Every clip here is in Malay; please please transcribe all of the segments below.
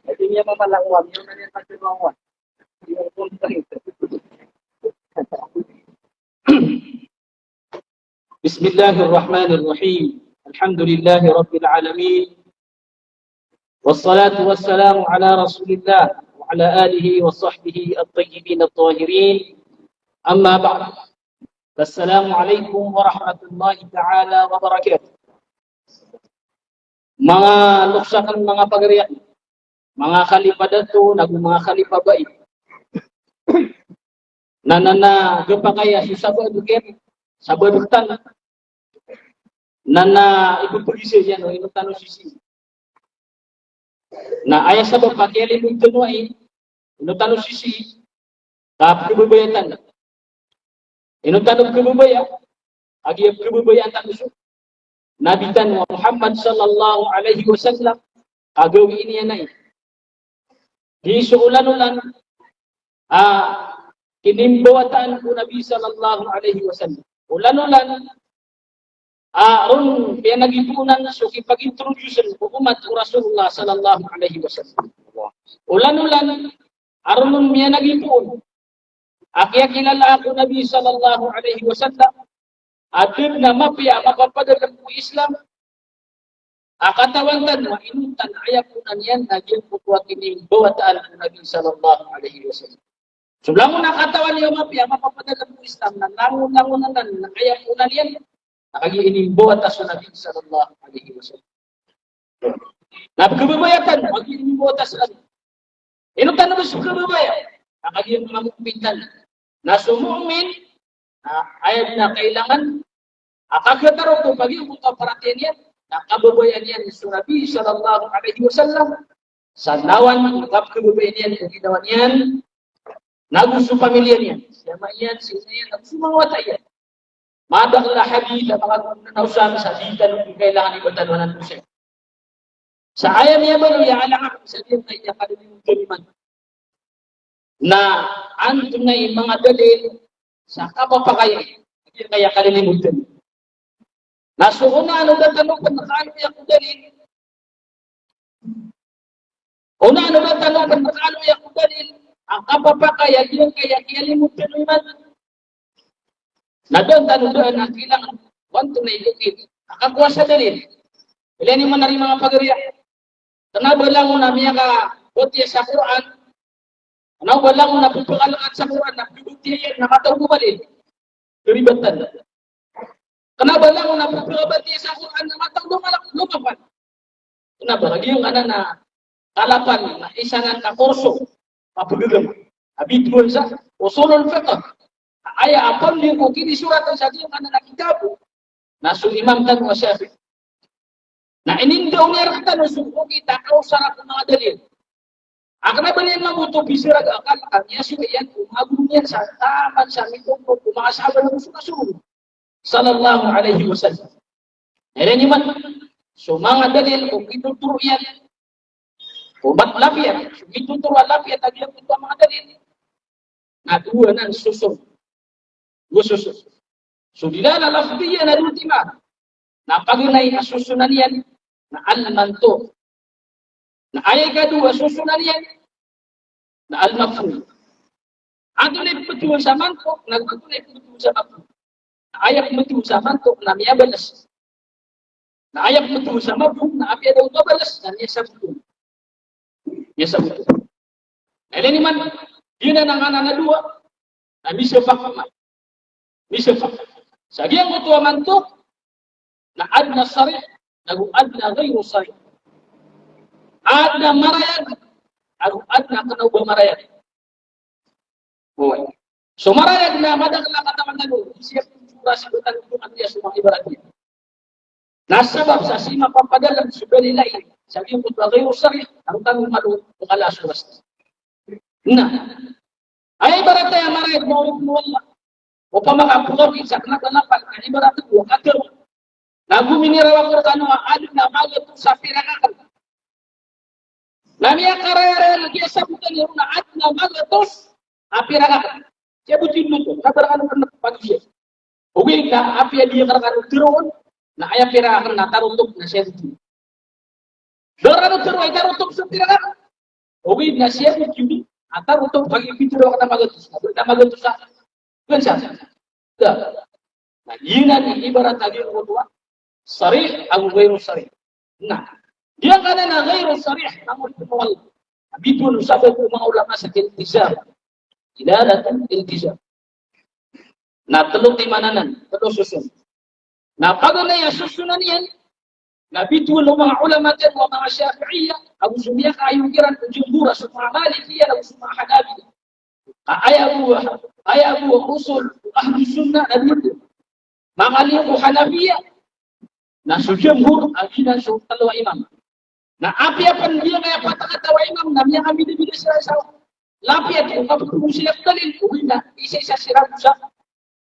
Jadi niya mamalangwam yung nangyay pagkakawan. Yung punta ito. بسم الله الرحمن الرحيم الحمد لله رب العالمين والصلاة والسلام على رسول الله وعلى آله وصحبه الطيبين الطاهرين أما بعد السلام عليكم ورحمة الله تعالى وبركاته. Mga luksakan mga pagarian, mga kalipadato, mga kalipabait. Nanana gapakaya si sabadukin, sabadutan. Nana ipupulisi yan o inutano sisi. Na ayah sabab pakiali mong tunuay, inutano sisi, tapos kebubayatan. Inutano kebubaya, agiyab kebubayatan usul. Nabi tan Muhammad sallallahu alaihi wasallam agawi ini yanay. Di suulan-ulan kinimbawatan ko Nabi sallallahu alaihi wasallam. Ulan-ulan ron kaya nagipunan so kipag-introduce ko umat ko Rasulullah sallallahu alaihi wasallam. Ulan-ulan aron miya nagipun. Akya kilala ako Nabi sallallahu alaihi wasallam. Adir na mapya mapapadagan ko Islam. Akatawantan wa inutan ayak ko na niyan nagyan po kuwag kinimbawatan ko Nabi sallallahu alaihi wasallam. Sebelum nakatawan niyo mapya mapapadagan ko Islam na nangun-nangunan na ayak ko na niyan. Nakagi inimbawatan sa Nabi sallallahu alaihi wasallam. Nabkebabayatan, wag inimbawatan sa Nabi. Inutan na ba sa kebabayatan? Nakagi yung mamukpitan. Na sumu'min, ayat na kailangan akakataro ko bagi yung perhatian yan nakababayan yan sa Nabi sallallahu alaihi wasallam sanawan magkap kebabayan yan kung ginawan yan nagusto pamilya yan siyama yan sina yan nagsumangwata yan madakla hadith at mga nanawsam sa dita nung kailangan ibatanwanan po siya sa ayam niya ba nung yaalang sa diyan na iyakalilimutan na antum na yung mga dalil sa kapapakaya, hindi kaya kalilimutan. Nasuuna ano tanong kung nakaano yung dalil? Una ano tanong kung nakaano yung dalil? Ang kapapakaya, hindi kaya kalilimutan mo iman. Na doon tanong ang kailangan, wanto na ilukit. Nakakuha sa dalil. Ilan mo na rin mga pagariya. Tanaba lang mo na miya ka butiya sa Quran. Ano wala mo napupakalangan sa Quran, napuputiyan, nakatawag balin. Keribatan. Kenapa lang mo napupakabatiya sa Quran, nakatawag lumapan. Kenapa? Lagi yung na kalapan, na isa na kurso, mapagagam. Habitual sa usulul fiqh. Aya apon yung kini surat sa diyo na kitabu. Nasu imam tan wa syafi. Na inindaw niya rata no suko kita kausara ng mga dalil. Akan ba niya mabuto bisirag akal kanya siya yan umagum niya sa taman sa mitong ko kumakasama ng susunod sallallahu alaihi wasallam. Yan man so mga dalil kung ituturo yan ubat lapiat ituturo lapiat aglang ito mga dalil na dua ng susunod gususun so dilala lafdiya na ultima na pagunay asusunan yan na al-mantuq na ayat kedua susunan yan na al-mafhum. Ato na betul sa mantok, nagbetul na betul sa mafhum. Na ayat betul sa mantok na miya balas. Na ayat betul sa mafhum na apya daw balas na niya sa betul. Niya sa betul. Na ini man, yun na nangana na dua, na bisa fakma. Bisa fakma. Sa diyang betul mantok, na adna sarih, nagu adna gayru sarih. Adna marayag, aku adna kena ubah marayag. So marayag na madakla kataman na doon, siya pura sibutan untuk atiya sumang ibaratnya. Nasabab sa sima papadalan sugali lain, sabi yung bagay usari, ang tanong malu, bukala suwas. Na, ay ibaratnya yang marayag mo Allah. O pa makapukaw, isa kanaganapan, ay ibaratnya ko, katir. Naguminirawa ko tanong, adna magat sa pirakakan. Nami akarere lagi sabutan yung naat na magatos apiraga. Siya butin mo to, kabarang ano pag-iya. Uwi ka, apya dia karang tiron na aya pirakan na taruntok na siya butin. Orang itu ay darutok sa tirakan. Okay, na siya mo kini. Atar utong pag-ibigiro ka na magatos. Na magatos sa. Kan siya. Nah, yun ibarat lagi kedua. Sarih ang ghairu sarih. Nah, dia kana ghairu sarih namun penawal. Bidun sababu mga ulama sa iltizam. Ilalatan iltizam. Na teluk imananan, teluk susun. Na pag na ya susunan yan, na bidun mga ulama din wa mga Syafi'iyya, Abu Sufyan ayugiran jumhur sa Malikiyya na sa Hanafi. Ayabu usul ahli sunnah nabi. Mangaliu Hanafiyya na sujumhur aginan sa dalawa imam. Na apiapan dia kaya kata imam namanya kami di sila sa lapiat kung kapag sila dalil kung na isa-isa sila sa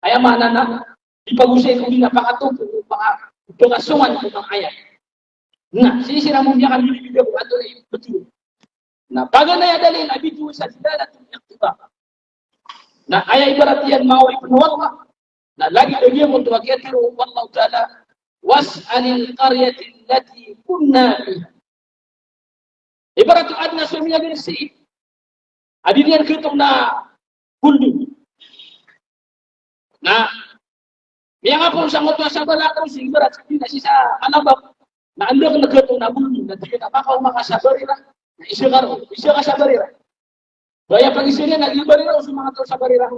kaya mana na ipag-usay kung na pakatong pagkasungan ng mga ayat. Na sila mo niya kami di ko ato na betul. Na pag na dalil abitu sa dilalatul iqtida. Na ayat ibarat yan mau ipunwala. Na lagi dia untuk akiru wallahu taala was'alil qaryati allati kunna fiha. Ibarat adna sumiya gersi. Adinian kitong na kuldu. Na miya nga po sa ngotwa sa balakaw si ibarat sa sisa anabak na ando ka nagkitong na kuldu na di kita makaw makasabarira na isa ka sabarira. Daya pag-isinin nag-ibarira o mga tao sabarira.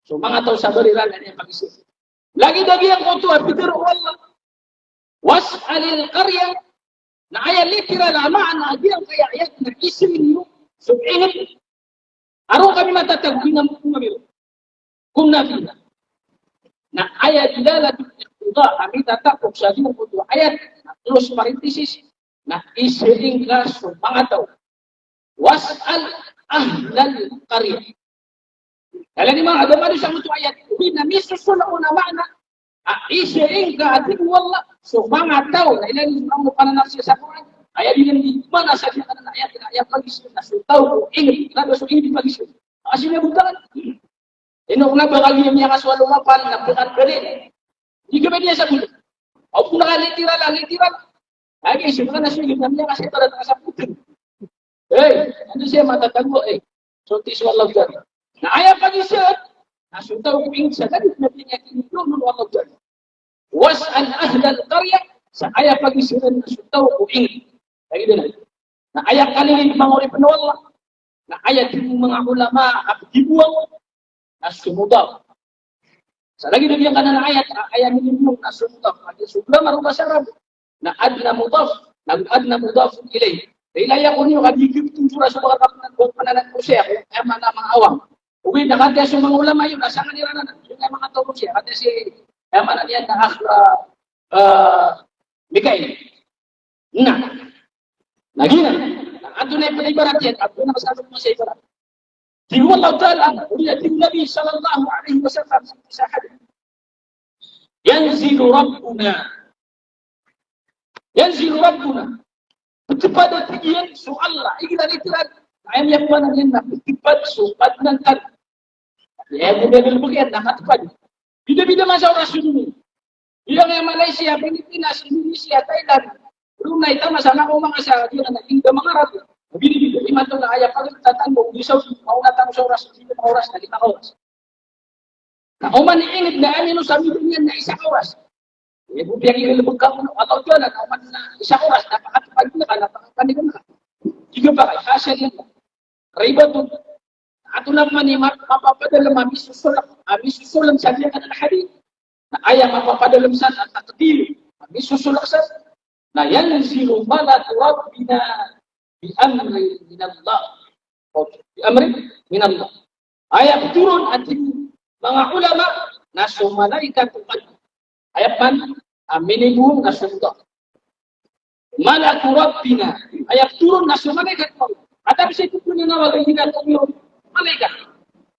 So mga tao sabarira na niya pag-isin. Lagi-lagi ang ngotwa bitiru wallah was'alil qarya na ayat literal makna dia kaya ayat na isim niyo so ingat araw kami matatagin ng kumamil kung nabila na ayat dilalatul iqtida kami tatakok sa din po ayat na close parenthesis na isiring ka so mga tao was'al ahlal qarya kala ni mga adamado sa mga ayat na misusunod na makna isiring ka ating wallah so mga tao na ilan ang pananap siya sa Quran ayat din di mana sa kana ayat pag-isip na so tao ingat na so ingat pag-isip kasi may bukan ino na bakal niya kaswalo mapan na bukan berin di ka niya sa bulan o kung nakalitiral lagi isip ka na siya niya kasi para sa putin ano siya matatago so tiswallahu jari na ayat pag-isip na so tao ingat sa kanit na pinyakin ito wallahu jari was'al ahlal qarya sa ayat pag-isiran na sutaw o ingat. Lagi din na ayat kanilin mga penawala na ayat yung mga ulama at dibuang na sumudaw. Sa lagi din yung kanan ayat nilin na sumudaw. At yung sumudaw marunong sa Arab na adna mudaf ilay. Ilaya ko niyo kadigib itong sura sa mga pananan ko siya kaya mga awang. Uwi na kanya sa mga ulama yun nasa kanila na yung mga tawag siya kanya si kaya mana niyan na Mikael. Nagina. Ato na ibarat yan. Ato na masasabi mo sa ibarat. Tingnan Allah Ta'ala. Uliya tingnan Nabi sallallahu alaihi wasallam sa hadith. Yanzilu Rabbuna. Kepada tinggian so Allah. Ikilah literal. Ayam yang mana yan na. Ketipad so padnantan. Ya, kemudian begian. Nakatipad. Bida-bida masa orang Sydney. Bilang yang Malaysia, Pilipinas, Indonesia, Thailand. Brunei, tama sana ko mga sa dia na hindi mga Arab. Bida-bida lima to na ayat pag tatanong di sa mau natang sa oras, hindi mga oras na 5 oras. Na uman ingit na amin sa midyan na 1 oras. Eh bubiyang ilubog ka mo ataw diyan na uman na 1 oras napakatupad na ka napakapanigan na. Diga ba kay hasya yan. Riba to. Ato naman ni mapapadala misusulam sa dia kan hadis na ayat mapapadala sa takdir misusulak sa na yanzilu malatu rabbina bi amri min Allah bi amri min Allah ayat turun ating mga ulama na sumalaikat ayat man aminibum na sumda malatu rabbina ayat turun na sumalaikat at bisa itu pun na wala hina tumiyo malaikat.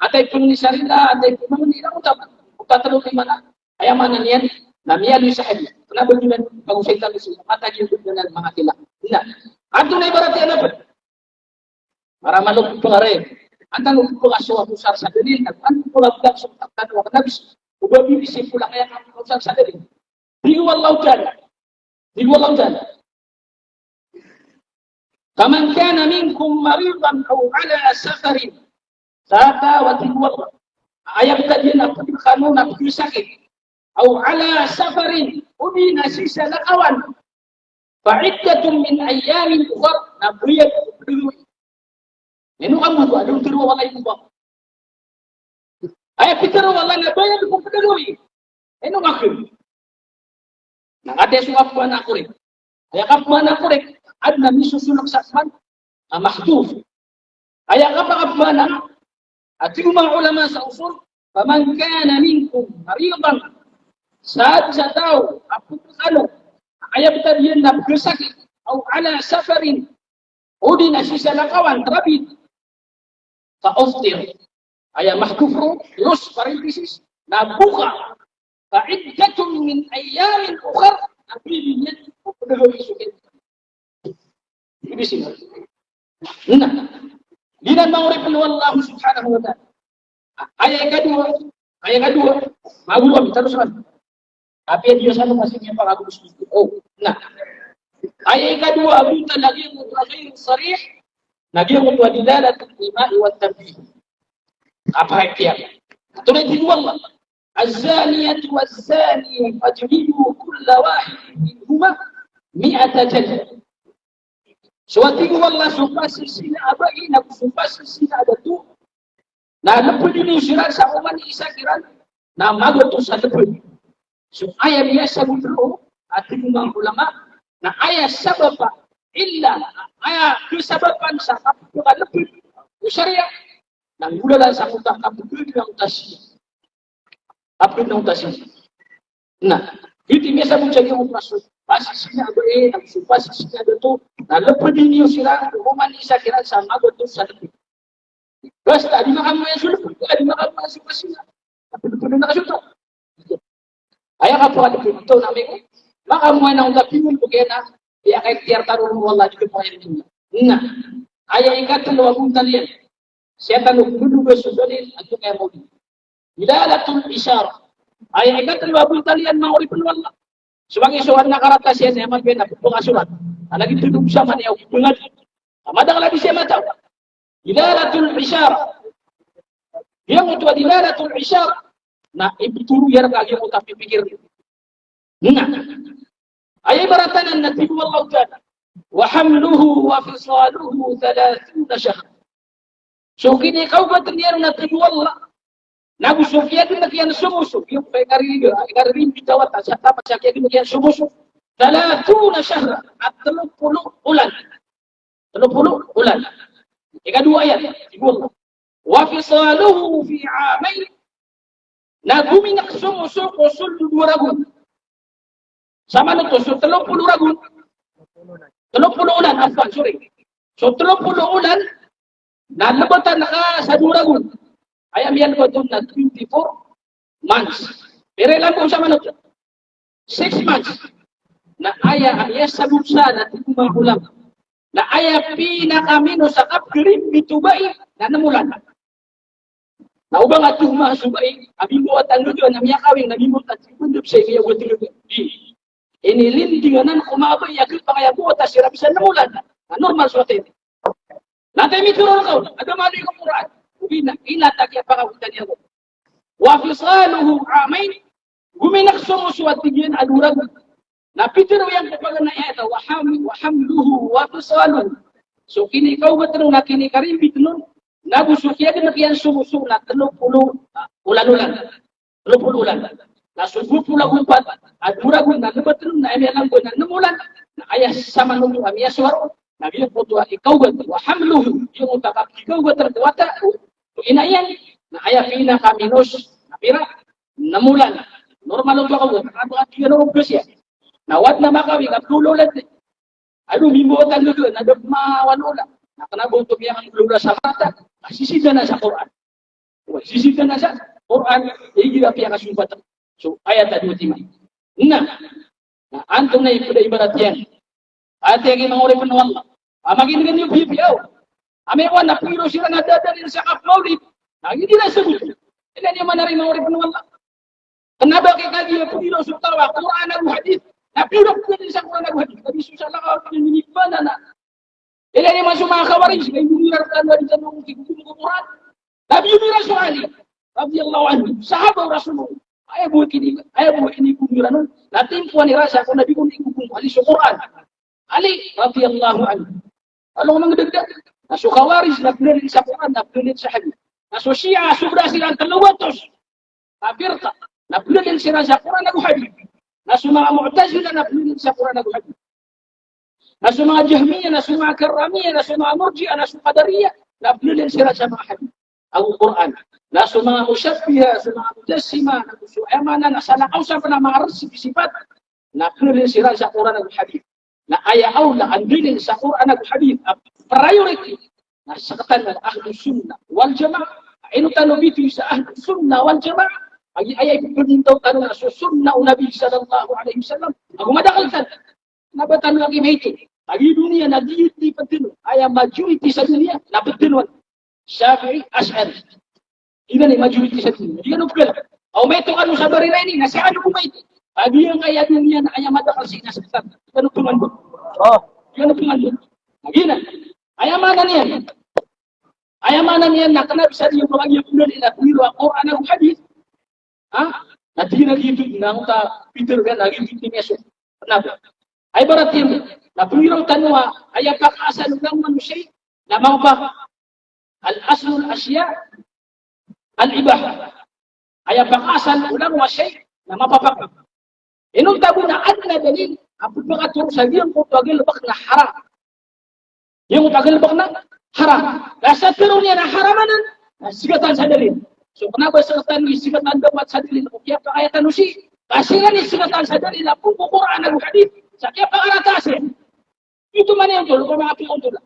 Atay pun ni sarila, atay pun ni utama. Utatalo ni mana? Ayam mana niyan? Namiyan ni sa hadith. Kenapa dia pag-usay tayo sa mata yung ng mga tila? Nah, ato na ibarat yan apa? Para malupit pangare. Antang upit pangaso ako sa dalil. Antang pulang lang sa taktan wa nabis. Ubabi isip pulang kaya ako sa dalil. Di wallahu ta'ala. Faman kana minkum maridan aw ala safarin. Saka wa tiwalla. Ayat tadi nak kanun nak sakit. Aw ala safarin. Udi nasisa lakawan. Fa'iddatun min ayyamin ukhra. Nabiyat dulu. Ini kamu tu ada tiru wala itu ba. Ayat tiru wala nabiyat ko dulu. Ini ngakim. Nang ada suap mana kurik. Ayat kap mana kurik. Adna misusulok sakman. Mahduf. Ayat kap mana. At yung mga ulama sa usul, faman kana minkum maridan, saat sa tao, aputano, kaya bitabiyan na pagkasakit, o ala safarin, o di nasisalakawan, trabid, ka-oftir, kaya mahkufro, los, parenthesis, nabuka, ka'iddatun min ayyamin ukhar, nabibin yan, o pagkagawin sukit. Ibig sabihin. Nah, dinan ma'urifin wallahu subhanahu wa ta'ala. Ayat kedua, magulo terus kan. Tapi dia satu masih nyapa aku setuju. Oh, nah. Ayat kedua buta lagi mutaghayyir sarih, lagi mutadilalatul ima'i wat tanbih. Apa dia? Aturan di Allah. Az-zaniyatu waz-zani fajlidu kulla wahid minhuma 100 jaldah. Suatu Allah sumpah sisina abai nak sumpah sisina ada tu. Na lepas ini usiran sa uman isa kiran na magoto sa lepas. So aya biasa gudro ating mga ulama na aya sababa illa aya kesababan sa kapag lepas. Usarya nang gulalan sa utak kapag ng tasya. Kapag ng tasya. Nah, itu biasa menjadi masuk. Pasti sini abai nak sumpah sisina ada tu. Na lepas ini usiran uman isa kiran sa magoto sa lepas. Basta di makan mo yan sulap, di makan mo yan sila. Pero nakasuto. Ayah ka po ito namin ko. Makan mo yan ang tapingon ko kaya na iya kay tiar tarong mo wala di ko yan niya. Na, ayah ikat na luwag talian. Siya tanong dulu ba susunod at yung kaya mo din. Ilalatul isyara. Ayah ikat na luwag talian mga uripin wala. Subang isuhan na karata siya sa yaman pena pagkasulat. Alagin tulog siya man yaw bungat. Amadang lagi siya mataw. Dilalatul isyara. Yang itu dilalatul isyara. Nah, itu biar lagi mau tapi pikir. Nah, ayat baratanan Nabi Allah Ta'ala. Wa hamluhu wa fisaluhu 30 syahr. So kini kau bertanya Nabi Allah. Nabi Sufyan itu nakian sumusu. Yung kariga, kariga bitawat sa tama sa kaya nakian sumusu. 30 syahr. At 30 ulan. 30 ulan. Ika dua ayat. Allah. Wa fisaluhu fi amain. Na guminak sumusu usul 2 ragun. Sama nito, so 30 ragun. 30 ulan, afwan, sorry. So 30 ulan, nalabatan naka sa 2 ragun. Ayam yan ko doon na 24 months. Pero ilan po sama nito? 6 months. Na aya sa bulsa na mga ulam. Na aya pinakamino sa kapkirim bitubai na namulan. Naubang at tuhma subay, abimbo at ang lujo na miyakawing nabimot at sipundop sa iya buti lujo. Inilindinganan kumabay yakil pangayabu at sirabisan namulan. Na normal suwate. Natay mituro ka, adamali ko Quran. Inatak ya pakawitan niya ko. Wa fisaluhu amain, guminak sumusuwat tigyan alurag. Napitiro yang kapag na ito, wa hamluhu wa fisaluhu. So kini ikaw ba tanong na kini karimbit nun? Nabusukya din na kiyan sumusu na 30 ulan-ulan. 30 ulan. Na subupo lang umpat at muragun na nabatanong na emiyalang ko na namulan. Na kaya sama nung amiya suwaro. Nabiyan po ito, ikaw ba wa hamluhu. Yung utakap, ikaw ba tertuwata? Inayan. Na kaya pinakaminos na pira. Namulan. Normal ito ako. Nakabang tiyan o siya. Nawat na makawi, kaptululat eh. Ano, mimuotan nyo doon, nadagmawanula. Nakanabotog yan ang lula sa mata. Sisida na sa Quran. Sisida na sa Quran, higirap yan kasumpatan. So, ayat at mutimay. Na antong na ibarat yan. At yung mga oripin ng Allah. Maginingan yung bibiyaw. Amewan na piro sila nadadalin sa kapmaulid. Hindi na sagot. Ilan yung manarin mga oripin ng Allah. Kenapa kita dia piro sutawa Quran al hadis. Napirok ko din sa Quran al hadis. Nabi sallallahu alaihi wasallam na. Ila mga kawaris, may bumirar ka na rin sa mga kuburan. Nabi bumirar sa Ali, radiyallahu anhu, sahabat Rasulullah. Ayaw buhay kini bumirar nun. Natimpuan ni Rasa, kung nabi kong ikubong Ali sa Quran. Ali, radiyallahu anhu. Alam mo mga dagdag, naso kawaris, nabnilin sa Quran, nabnilin sa hadith. Naso Shia, sobra silang 200. Firqa, nabnilin sila sa Quran, nag-hadith. Naso mga Mu'tazila, nabnilin sa Quran, nag-hadith. Naso mga Jahmiyah, naso mga Karramiyah, naso mga Murji'ah, naso Qadariyah, nabnilin sila sa mga hadith. Al-Quran. Naso mga Musyabbihah, naso mga Mujassima, naso Emana, nasa nakausa pa na mga sifat, nabnilin sila sa Quran, nag-hadith. Na ayaw na andilin sa Quran at Hadith priority na sakatan ng Ahlus Sunnah wal Jamaah. Ino tanong dito sa Ahlus Sunnah wal Jamaah ay pagdintaw tanong na sunnah o Nabi sallallahu alaihi wasallam. Ako madakaltan nabatan lagi may ito. Pagi dunia nagiyot di patino ay majority sa dunia napatinuan. Syafi'i, Ash'ari. Ina ni majority sa dunia. Di ano pala. O may ito ano sa barila ini nasa ano may ito. Pagi yang kaya dunia na ayam madakal sa inasaktan. Ano tuman mo? Ano tuman mo? Magina. Ayamanan yan. Ayamanan yan na kanab sa iyo mga yung ulo nila piro ang Quran ang hadith. Natina gitu nang ta Peter kan lagi bikin yeso. Kenapa? Ay baratin na piro tanwa ay pag-asa ng manusia na mga al-aslul asya al-ibaha. Ay pag-asa ng wasay na mapapakak. Inong tabo na adna dalil ang pagpakaturo sa diyang kung pagilbak na haram. Yung pagilbak na haram. Nasa tiro niya na haramanan, sigatan sa dalil. So kenapa sigatan ni sigatan dapat sa dalil? Kaya pakayatan si kasi nga ni sigatan sa dalil na kung Quran ang hadith. Sa kaya pakaratasin. Ito man yung tulo, kung mga piyon tulo.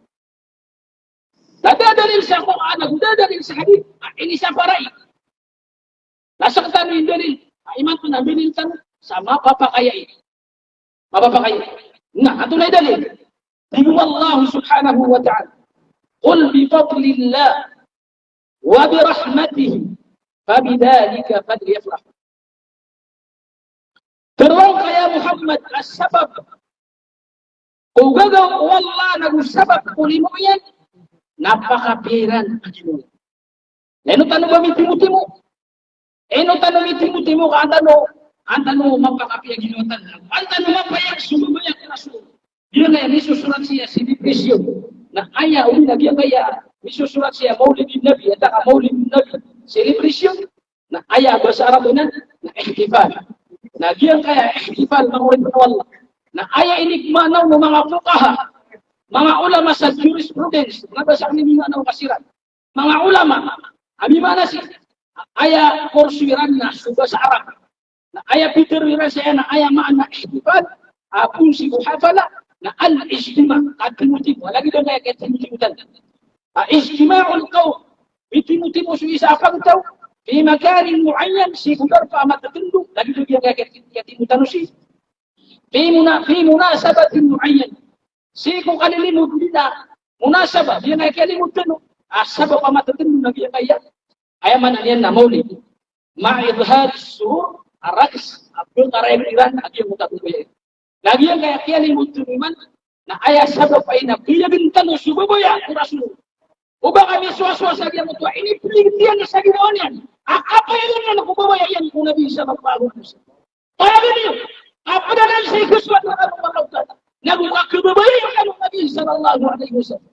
Dadadalil sa Quran, dadadalil sa hadith. Ini sa paray. Nasaktan yung dalil. Iman ko na bilil tanong. Sa mapapakaya ini. Mapapakaya. Nah, ito na dalil. Tingnan Allah subhanahu wa ta'ala. Qul bi fadlillah wa bi rahmatihi fabidhalika falyafrah. Teruang kaya Muhammad as-sabab. Kung gagaw wallah nag-sabab kulimo yan, napakapiran ang Ginoo. Eno tanong ba mitimo-timo? Eno tanong mitimo-timo ka antano mapakapiyag ginutan. Antano mapayag sumubaya ka rasul. Dia kaya misusurat siya si Depresyo. Na aya uli na dia kaya misusurat siya Maulidin Nabi at ka Maulidin Nabi. Si Depresyo na aya bahasa Arab na ihtifal. Na dia kaya ihtifal mangulid ng Allah. Na aya inikmanaw ng mga fuqaha. Mga ulama sa jurisprudence. Mga basa ni mga kasiran. Mga ulama. Abi mana si aya kursiran na sa Arab. Na aya Peter wirasaya na aya maana ihtifal apun si muhafala na al-ijtima at-timutimo lagi doon kaya timutimutan ijtima'ul qawm bitimutimo su isa pagtaw fi makanin muayyan si kudar pa matatundu lagi doon kaya timutano si fi munasabatin muayyan si kung kalilimod nila munasabah dia kaya kalimutano asabab pa matatundu lagi kaya aya man yan na maulid ma'idhar as-surur Arakis, Abdul Karim Iran, lagi yang mutabuboy. Lagi yang kaya kaya limut tumiman, na aya sabab ay na biya bintan o sububoya, kurasul. O ba kami suwa-suwa sa kaya mutua, ini pelintian sa ginawa niyan. Apa yun na nakububoya yan kung Nabi sa magbago. Kaya ganyan, apa na lang sa ikuswat na kanong malautan. Nagkububoya yung kanong Nabi sallallahu alaihi wasallam.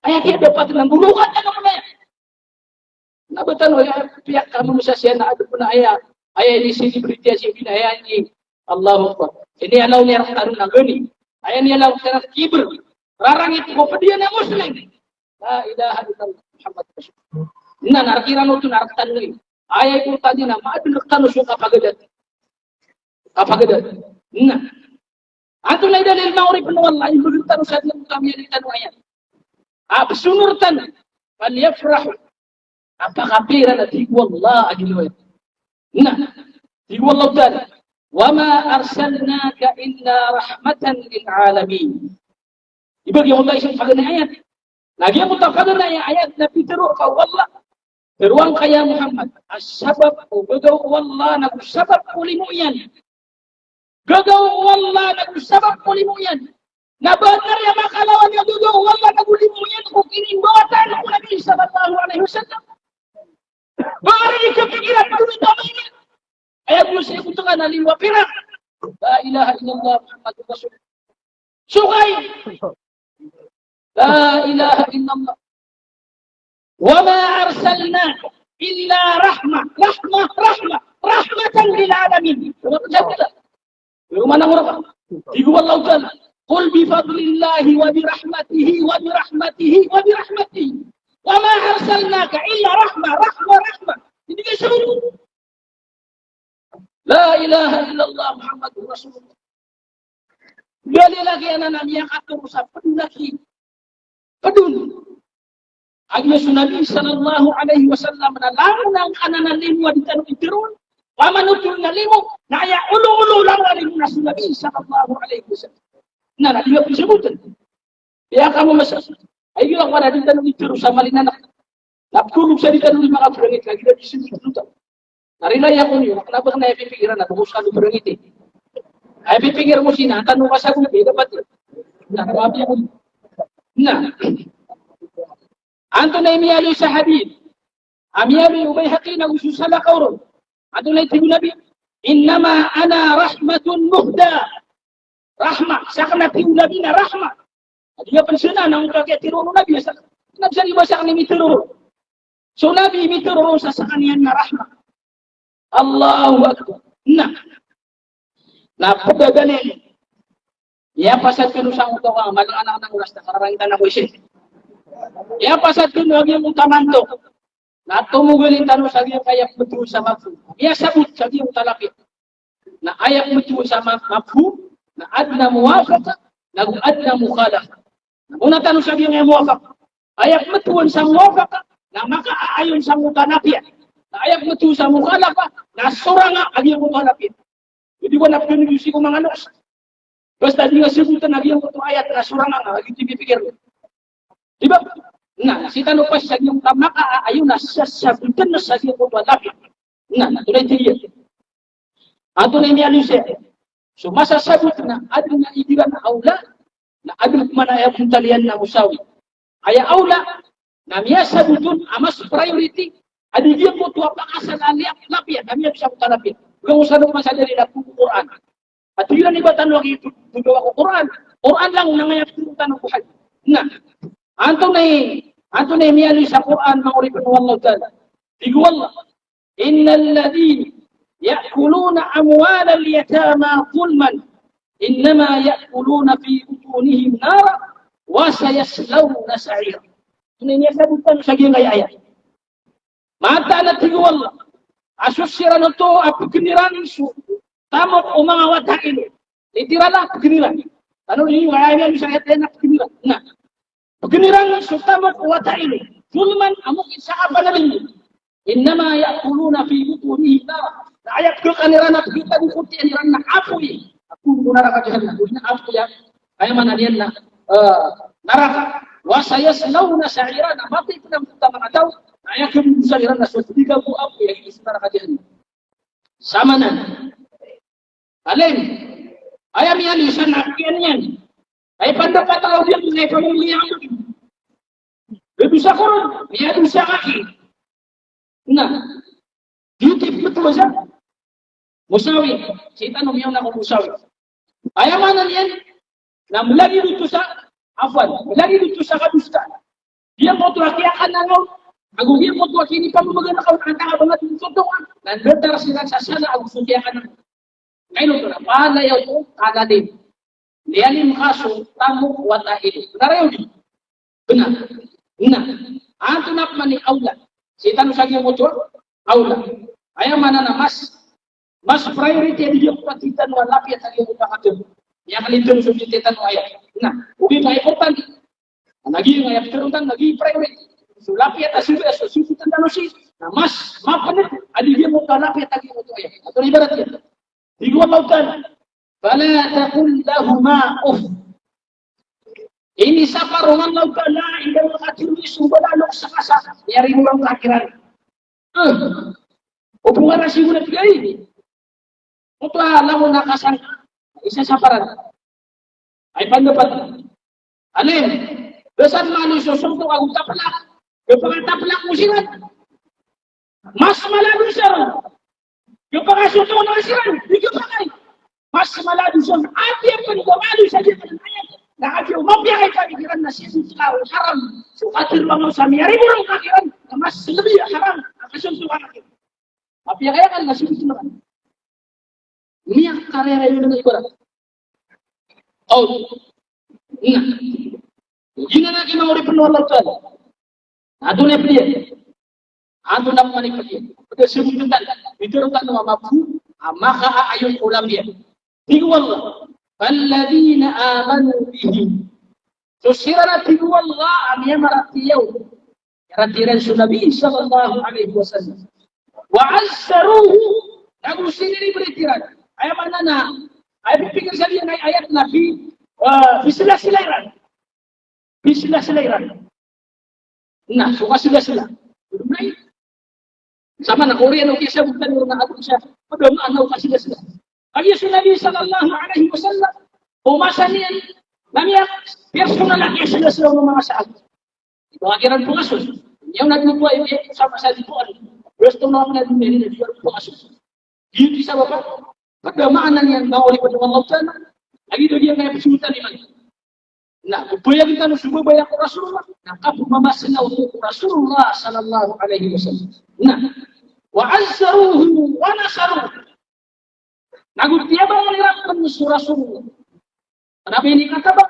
Kaya kaya dapat ng bulukan na naman na yan. Nabatan o pihak kamu sa siya na ado po na aya. Ayah ini selebriti si bidaya ini Allahu Akbar. Ini alau ni orang tarun nagani. Ayah ni alau tarun kibir. Rarang itu ko dia na muslim. La ilaha illallah Muhammad Rasulullah. Inna narkiran itu narkatan ni. Ayah itu tadi na maadu naktan suka pagadat. Kapagadat. Inna. Antu lay dalil ma'urib na wallahi lulutan sa diyan kami ni tanwayan. Sunurtan fal yafrahu. Apakapiran at wallah agilway. Nah, diqul Allah Ta'ala, "Wa ma arsalnaka illa rahmatan lil alamin." Ibagi Allah isang pagana ayat. Lagi ang mutafadar na ayat na pitero ka wallah. Peruang kaya Muhammad, as-sabab o gagaw wallah nag-sabab kulimo yan. Gagaw wallah nag-sabab kulimo yan. Nabanar ya makalawan ya gagaw wallah nag-ulimo kana li wa firak. La ilaha illallah Muhammadur Rasul. Sugay. La ilaha illallah. Wa ma arsalnaka illa rahmatan lil alamin. Rumah nang ora. Iku Allah Ta'ala. Qul bi fadlillahi wa bi rahmatihi wa bi rahmatihi wa bi rahmatihi. Wa ma arsalnaka illa rahmah. Ini disebut. La ilaha illallah Muhammadur Rasulullah. Gali lagi anak yang akan usap pendaki. Pedun. Agnes Nabi sallallahu alaihi wasallam na lamun ang kanan limu di tanong itirun. Pamanutul na limu na ya ulu-ulu lang alim na Nabi sallallahu alaihi wasallam. Na dia disebutkan. Ya kamu masas. Ay lang wala di tanong itirun sa malinanak. Napkulog sa di tanong lima kabrangit lagi na disebutkan. Narilay ako niyo, kenapa ka naipipigiran na bukus ka luberangit eh. Ay pipigir mo sina, tanong ka sa kung dapat eh. Nakababi ako. Anto na imiyalo sa hadid. Amiyalo ubay haki na gusto sa lakawron. Anto na itigo nabi. Innama ana rahmatun muhda. Rahma. Saka na tigo nabi na rahma. At iya pansina na ang kakitiro nabi. Nagsari ba sa kanimi tiro? So nabi imitiro sa kaniyan na rahma. Allahu Akbar. Napagagaling. Ya pasat ko sa uto ka, malang anak ng ulas na kararangitan na ko isip. Ya pasat ko na yung utamanto. Na tumugulin tanong sa iyo kayak betul sa mafu. Ya sabut sa iyo talapit. Na ayak betul sa mafu, na adna muwafaqa, na adna mukhalafa. Una tanong sa iyo nga muwafaqa. Ayak betul sa muwafaqa, na makaayon sa mutanapit. Na ayak betul sa mukhalafa, na suranga ang iyo mutanapit. Jadi ko napinigusi ko mga anos. Basta di nga sebutan lagi yung ayat na surangan na lagi dipikir. Diba? Nah, si tanong pa siya yung maka ayun na sasabutan na sa iyo ko lapit. Nah, tulad diyan. Ato na niya siya. So masasabot na adil na ibigan na aula na adil manayab ng talian na musawi. Kaya aula na miya sabutun amas priority adil diyan po tuwa pakasal aliyak lapit. Kami bisa talapit. Kung usado ko masadali na Quran. At yun iba tanong lagi tugawa ko Quran. Quran lang nangayap ko tanong ko hal. Na. Anto na miyali sa Quran manguripin wallahu ta'ala. Digo Allah. Innal ladhina ya'kuluna amwala al-yatama zulman innama ya'kuluna fi butunihim nara wa sayaslawna sa'ira. Ini niya sabutan sa gingay ayat. Mata na digo Allah. Asusira na to apaginiran isu. Tamot o mga wadain. Itirala apaginiran. Ano niyo kaya niya sa ayat na apaginiran. Na. Paginiran isu tamot o wadain. Zulman amok isa ka panalin. Innama ya'kuluna fi butunihim nar. Na ayat ko kanira na kita ng kuti aniran na apoy. Ako muna ra ka diyan na. Na apoy ya. Kaya man diyan na naraka. Wa sayaslawna sa'ira na mati ko ng mga tao. Ayah kami bisa lihat nasihat tiga bu apa yang ini sekarang kajian sama nan. Alim, ayah mian bisa nakiannya. Ayah pendapat tahu dia mengenai pemilihan itu. Dia bisa koron, dia bisa kaki. Nah, beauty betul saja. Musawi, kita nomiyong nak musawi. Ayah mana nian? Nah, lagi itu sa, afwan, lagi itu sa kadusta. Dia mau tuh akan nangol. Aku dia mo tuwa kini pamamaga na kaunta banget yung tutungan. Nandatar sila sa sana ang sutiyakan. Ngayon ito na, palayaw ito, kada din. Lialim kaso, tamok watahili. Benar yun? Benar. Benar. Anto nakman ni aula. Si tanong sa iyo mo tuwa, aula. Ayaw mana na mas priority ang iyong patitan wa lapit ang iyong pakatun. Yang kalintong subsititan mo ayaw. Nah, ubi pa ikotan. Naging ayaw teruntan, naging priority. Sulapit asal susu tentang nasi, mas makan ada dia mau talapit lagi untuk ayah. Atau ibarat dia, digo lautan, fala taqul lahuma uff. Ini sapa roman lautan la indah mengakhiri sumbelalok sakasa, nyari ulang akhiran. Hubungan nasi udah tiga ini. Untuk lamun nakasan, isa saparan. Ay pendapat. Alim, besar manusia untuk aku taplak. Kepada taplak musibat. Mas malah besar. Yung pangasok ko na siran, hindi ka pakay. Mas malado siya. Ati ang panigawalo sa diyan ng ayat. Lahat yung mapiyakay kakikiran na siya haram. So katil mga sa miyari mo rin kakiran na mas lebih haram. Kasunsukan natin. Mapiyakay kan na siya niya karera yun ng ibarat. Oh, na. Hindi na natin mga uri penulang tayo. Ado na pilihan. Ado na manik pilihan. Ito siya biturukan ng mababu, maka ayon ulam dia. Tigwallah, alladhina amanu bihi. So sirana tigwallah amya maratiyaw. Yaratiran sa Nabi sallallahu alaihi wasallam. Wa azzaruhu, nagusinin beritiran. Ay mana na, ay pikir saja ng ayat na sila-silairan. Sila-silairan. Nah, suka sila-sila. Benar. Sama na Korea no kisah bukan orang agung siya. Padahal ano ka sila-sila. Kaya si Nabi sallallahu alaihi wasallam umasa niyan namiyak personal lang sila-sila ng mga saat. Ito akiran po kasus. Yung naglubuhay yung sama sa dipuan. Gusto mo naman natin meron na diyan po kasus. Hindi sa baba. Pagdamaan yan, nauli pa ng Allah sana, lagi doon yan kaya pasutan naman. Nah, upaya kita na sumubaya ko Rasulullah, nakapumamasa na ako Rasulullah sallallahu alaihi wasallam. Nah, wa azzaruhu wa nasaruhu. Nagutiya ba nilirapan mo sa Rasulullah? Kenapa ini kata ba?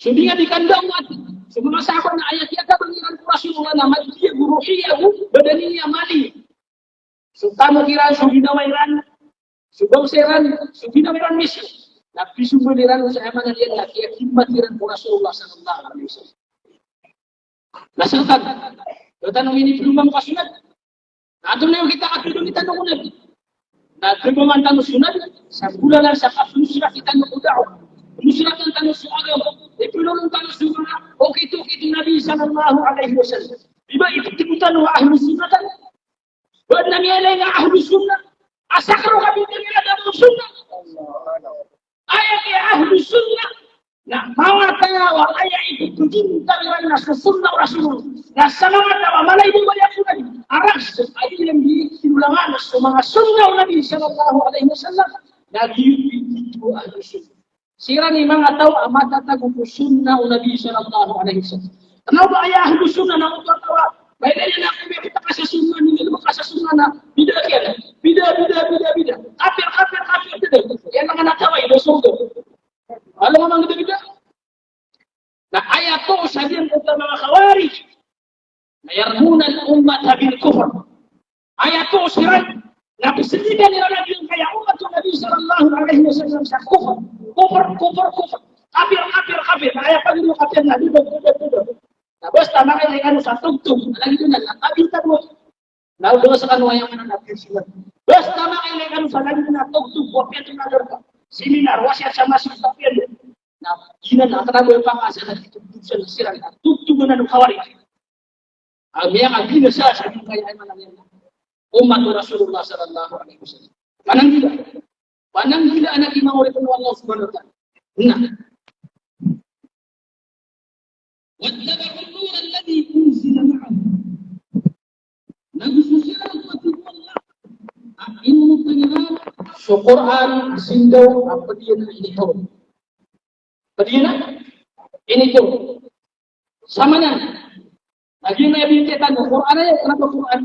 Sudinya dikandang mati. Sumasa ako na ayat yata bangiran ko Rasulullah na matiya guruhiyahu badaniya mali. Sultan kira suginawayan subang seran, subinawiran misi. Tapi subuniran usaha mana dia laki khidmatiran Rasulullah sallallahu alaihi wasallam. Nasalkan. Tanong ini belum kasunat. Atau na kita katulong kita nung unad. Na tumangan tanong sunad sa bulalan sa kasusira kita nung udaw. Musiratan tanong suagaw. Ipulong tanong sumara. O kito-kito Nabi sallallahu alaihi wasallam. Diba ipitibutan ng ahli sunnatan? Ba't nangyayari nga ahli sunnah? Asakro kami dengan dalam sunnah. Ayat ya ahli sunnah. Nah, mawata wa ayat itu cinta dengan sunnah Rasulullah. Nah, semangat apa? Malah itu banyak sekali. Aras ayat yang diulangan semangat sunnah Nabi sallallahu alaihi wasallam. Lagi itu ahli sunnah. Siran imang atau amata tagu sunnah Nabi sallallahu alaihi wasallam. Kenapa ayat ahli sunnah nak tahu? Baiknya nak kita kasih sunnah ni, kita kasih sunnah nak bida kian. Bida. Kafir bida. Yang mana tahu itu surga. Kalau memang bida. Nah ayat tu sahaja tentang khawarij. Yarmuna al-ummah bil kufr. Ayat tu sirat. Nabi sendiri ni orang yang kayak umat Nabi sallallahu alaihi wasallam kufur. Kafir. Ayat apa itu kafir Nabi betul. Nah, bos tamakan dengan satu tum, lagi tu nak habis tak bos. Lalu dosa kan wayang mana nak sila. Bos tamakan dengan lagi tu nak tum buat tu nak dorka. Seminar wasiat sama siapa Nah, ina nak kena berpangasa dan itu sirang. Tum mana nak kawari. Yang agak saya sakit kayak mana yang umat Rasulullah sallallahu alaihi wasallam. Panang gila anak imam oleh Allah subhanahu wa taala. Nah, واتبعوا النور الذي أنزل معه. Nabi sosial itu Allah. Ilmu pengiran, Quran, sindaw, apa dia nak ini tahu? Apa dia nak? Ini tahu. Sama nan. Lagi Nabi kita tahu Quran aja. Kenapa Quran?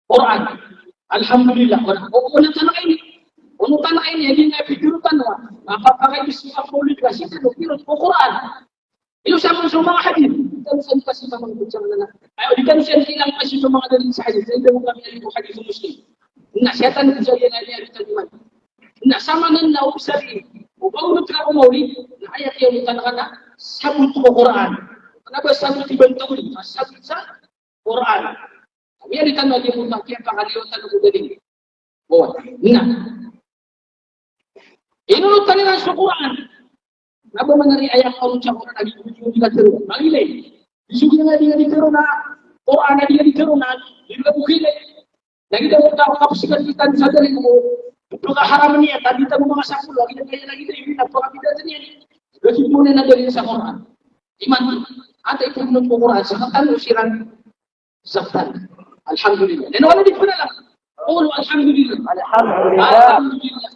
Quran. Alhamdulillah. Orang tanah ini, lagi Nabi jurutan lah. Maka pakai bismillah politik kasih itu Quran. Itu sama mga hadis. Kita kasi mga bincang na. Ayo di kan siya silang kasi mga dalil sa hadis. Hindi mo kami ang hadis Muslim. Na setan ko siya na niya kita diman. Na sama nan na usari. Ubaw ka ko mauli. Na ayat yung tanakana sabut ko Quran. Kenapa sabut dibantu ni? Sabut sa Quran. Kami di tanwa di mo kaya pangaliwatan ko dalil. Oh, na. Inunod kanila sa Quran. Napa mengenai ayat Allah cakap lagi juga terus. Lagi lagi. Disuruhnya dia diterus nak Quran dia diterus nak. Dia bukan lagi. Lagi dah tahu kapasitas kita saja ni kamu. Betul haram ni. Tadi kita mau masak pula. Kita kaya lagi dari kita Quran kita sendiri. Jadi boleh nak dari Quran. Iman. Ada itu menurut Quran. Sekarang usiran Sabtan. Alhamdulillah. Dan orang di mana lah? Qulu alhamdulillah. Alhamdulillah. Alhamdulillah.